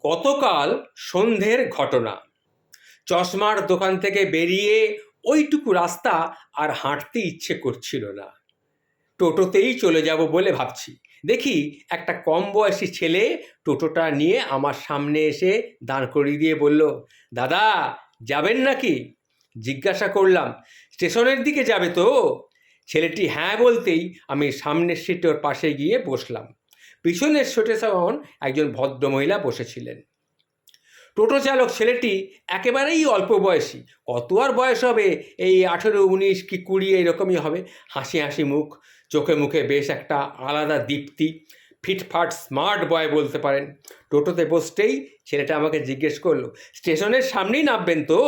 গতকাল সন্ধ্যের ঘটনা। চশমার দোকান থেকে বেরিয়ে ওইটুকু রাস্তা আর হাঁটতে ইচ্ছে করছিল না। টোটোতেই চলে যাব বলে ভাবছি, দেখি একটা কম বয়সী ছেলে টোটোটা নিয়ে আমার সামনে এসে দাঁড় করিয়ে দিয়ে বলল, দাদা যাবেন নাকি? জিজ্ঞাসা করলাম, স্টেশনের দিকে যাবে তো? ছেলেটি হ্যাঁ বলতেই আমি সামনের সিটের পাশে গিয়ে বসলাম। পিছনের সিটে তখন একজন ভদ্রমহিলা বসেছিলেন। টোটো চালক ছেলেটি একেবারেই অল্প বয়সী, কত আর বয়স হবে, এই 18, 19 কি 20 এরকমই হবে। হাসি হাসি মুখ, চোখে মুখে বেশ একটা আলাদা দীপ্তি, ফিটফাট স্মার্ট বয় বলতে পারেন। টোটোতে বসতেই ছেলেটা আমাকে জিজ্ঞেস করলো, স্টেশনের সামনেই নামবেন তো?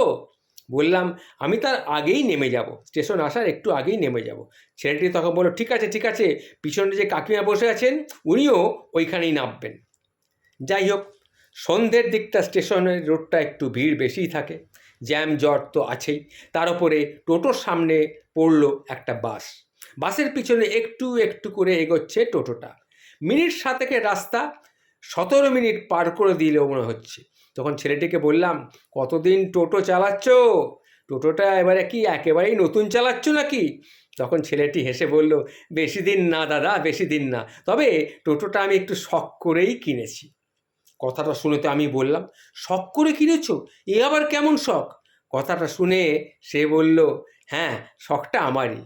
বললাম, আমি তার আগেই নেমে যাব, স্টেশন আসার একটু আগেই নেমে যাব। ছেলেটি তখন বলল, ঠিক আছে ঠিক আছে, পিছনে যে কাকিমা বসে আছেন উনিও ওইখানেই নামবেন। যাই হোক, সন্ধ্যের দিকটা স্টেশনের রোডটা একটু ভিড় বেশিই থাকে, জ্যাম জট তো আছেই। তার উপরে টোটোর সামনে পড়লো একটা বাস, বাসের পিছনে একটু একটু করে এগোচ্ছে টোটোটা। মিনিট 7 রাস্তা 17 মিনিট পার করে দিলেও মনে হচ্ছে। তখন ছেলেটিকে বললাম, কতদিন টোটো চালাচ্ছ? টোটোটা এবারে কি একেবারেই নতুন চালাচ্ছ নাকি? তখন ছেলেটি হেসে বলল, বেশি দিন না দাদা, বেশি দিন না, তবে টোটোটা আমি একটু শখ করেই কিনেছি। কথাটা শুনে তো আমি বললাম, শখ করে কিনেছ? এ আবার কেমন শখ? কথাটা শুনে সে বলল, হ্যাঁ, শখটা আমারই।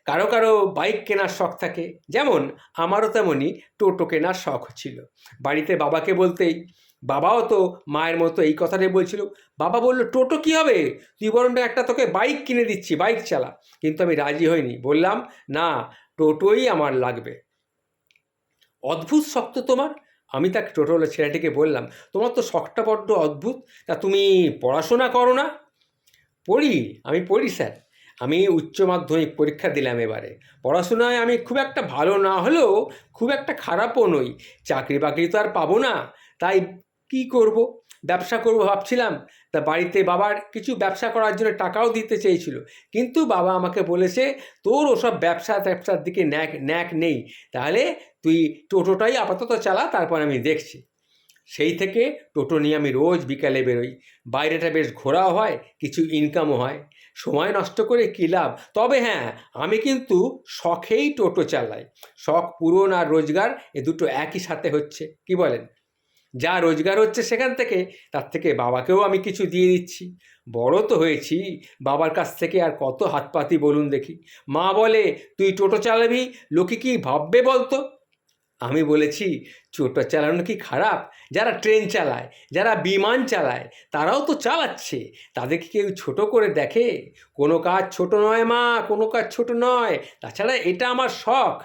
কারো কারো বাইক কেনার শখ থাকে, যেমন আমারও তেমনই টোটো কেনার শখ ছিল। বাড়িতে বাবাকে বলতেই, বাবাও তো মায়ের মতো এই কথাটাই বলছিল। বাবা বলল, টোটো কি হবে, তুই বরং একটা তোকে বাইক কিনে দিচ্ছি, বাইক চালা। কিন্তু আমি রাজি হইনি, বললাম না, টোটোই আমার লাগবে। অদ্ভুত শখ তো তোমার। আমি তাকে টোটোওয়ালা ছেলেটিকে বললাম, তোমার তো শখটা বড্ড অদ্ভুত, তা তুমি পড়াশোনা করো না? আমি পড়ি স্যার। আমি উচ্চ মাধ্যমিক পরীক্ষা দিলাম এবারে। পড়াশোনায় আমি খুব একটা ভালো না হলেও খুব একটা খারাপও নই। চাকরি বাকরি তো আর পাবো না, তাই কি করব, ব্যবসা করব ভাবছিলাম। তা বাড়িতে বাবার কিছু ব্যবসা করার জন্য টাকাও দিতে চেয়েছিল, কিন্তু বাবা আমাকে বলেছে, তোর ওসব ব্যবসার দিকে ন্যাক নেই, তাহলে তুই টোটোটাই আপাতত চালা, তারপর আমি দেখছি। সেই থেকে টোটো নিয়ে আমি রোজ বিকালে বেরোই। বাইরেটা বেশ ঘোরাও হয়, কিছু ইনকামও হয়। সময় নষ্ট করে কী লাভ? তবে হ্যাঁ, আমি কিন্তু শখেই টোটো চালাই। শখ পূরণ আর রোজগার, এ দুটো একই সাথে হচ্ছে, কি বলেন? যা রোজগার হচ্ছে সেখান থেকে, তার থেকে বাবাকেও আমি কিছু দিয়ে দিচ্ছি। বড় তো হয়েছি, বাবার কাছ থেকে আর কত হাত পাতি বলুন দেখি। মা বলে, তুই টোটো চালাবি, লোকে কি ভাববে বলতো? আমি বলেছি, টোটো চালানো কি খারাপ? যারা ট্রেন চালায়, যারা বিমান চালায়, তারাও তো চালাচ্ছে, তাদেরকে কেউ ছোট করে দেখে? কোনো কাজ ছোট নয় মা, কোনো কাজ ছোট নয়। তাছাড়া এটা আমার শখ।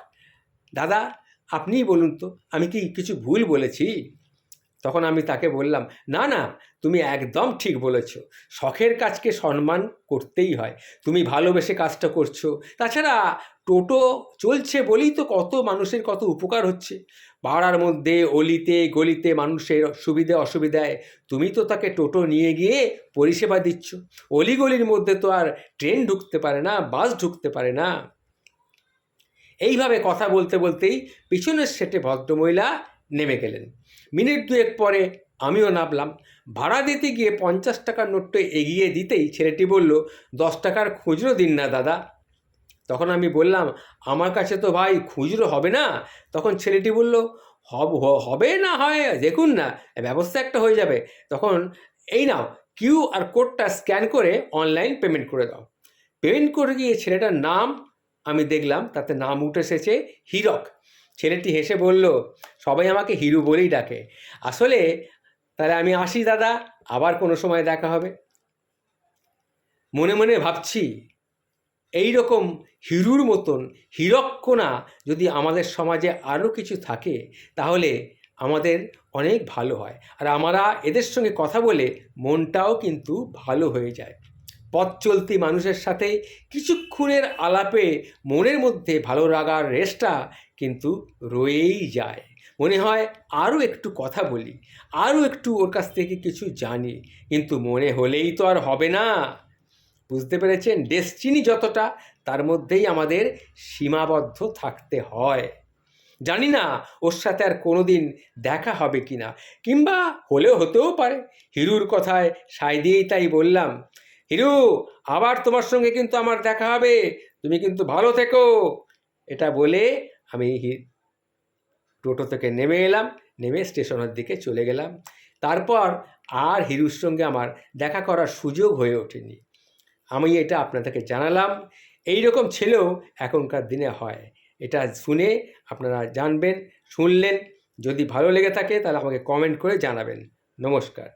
দাদা, আপনিই বলুন তো, আমি কি কিছু ভুল বলেছি? তখন আমি তাকে বললাম, না না, তুমি একদম ঠিক বলেছ। শখের কাজকে সম্মান করতেই হয়। তুমি ভালোবেসে কাজটা করছো। তাছাড়া টোটো চলছে বলেই তো কত মানুষের কত উপকার হচ্ছে। পাড়ার মধ্যে অলিতে গলিতে মানুষের সুবিধে অসুবিধায় তুমি তো তাকে টোটো নিয়ে গিয়ে পরিষেবা দিচ্ছ। অলিগলির মধ্যে তো আর ট্রেন ঢুকতে পারে না, বাস ঢুকতে পারে না। এইভাবে কথা বলতে বলতেই পিছনের সেটে ভদ্রমহিলা নেমে গেলেন। মিনিট 2 পরে আমিও নামলাম। ভাড়া দিতে গিয়ে 50 টাকার নোটটা এগিয়ে দিতেই ছেলেটি বলল, 10 টাকার খুচরো দিন না দাদা। তখন আমি বললাম, আমার কাছে তো ভাই খুচরো হবে না। তখন ছেলেটি বলল, হবে না হয় দেখুন না, ব্যবস্থা একটা হয়ে যাবে। তখন এই নাও, QR কোডটা স্ক্যান করে অনলাইন পেমেন্ট করে দাও। পেমেন্ট করে গিয়ে ছেলেটার নাম আমি দেখলাম, তাতে নাম উঠে এসেছে হীরক। ছেলেটি হেসে বলল, সবাই আমাকে হিরু বলেই ডাকে। আসলে তাহলে আমি আসি দাদা, আবার কোনো সময় দেখা হবে। মনে মনে ভাবছি, এই রকম হিরুর মতন হীরককণা যদি আমাদের সমাজে আরও কিছু থাকে, তাহলে আমাদের অনেক ভালো হয়, আর আমরা এদের সঙ্গে কথা বলে মনটাও কিন্তু ভালো হয়ে যায়। পথ চলতি মানুষের সাথে কিছুক্ষণের আলাপে মনের মধ্যে ভালো লাগার রেশটা কিন্তু রয়েই যায়। মনে হয় আরও একটু কথা বলি, আরও একটু ওর কাছ থেকে কিছু জানি, কিন্তু মনে হলেই তো আর হবে না। বুঝতে পেরেছেন? ডেস্টিনি যতটা, তার মধ্যেই আমাদের সীমাবদ্ধ থাকতে হয়। জানি না ওর সাথে আর কোনোদিন দেখা হবে কি না, কিংবা হলেও হতেও পারে। হিরুর কথায় সায় দিয়েই তাই বললাম, হিরু, আবার তোমার সঙ্গে কিন্তু আমার দেখা হবে, তুমি কিন্তু ভালো থেকো। এটা বলে আমি টোটো থেকে নেমে এলাম, নেমে স্টেশনের দিকে চলে গেলাম। তারপর আর হিরুর সঙ্গে আমার দেখা করার সুযোগ হয়ে ওঠেনি। আমি এটা আপনাদেরকে জানালাম। এই রকম ছেলেও এখনকার দিনে হয়, এটা শুনে আপনারা জানবেন, শুনলেন। যদি ভালো লেগে থাকে তাহলে আমাকে কমেন্ট করে জানাবেন। নমস্কার।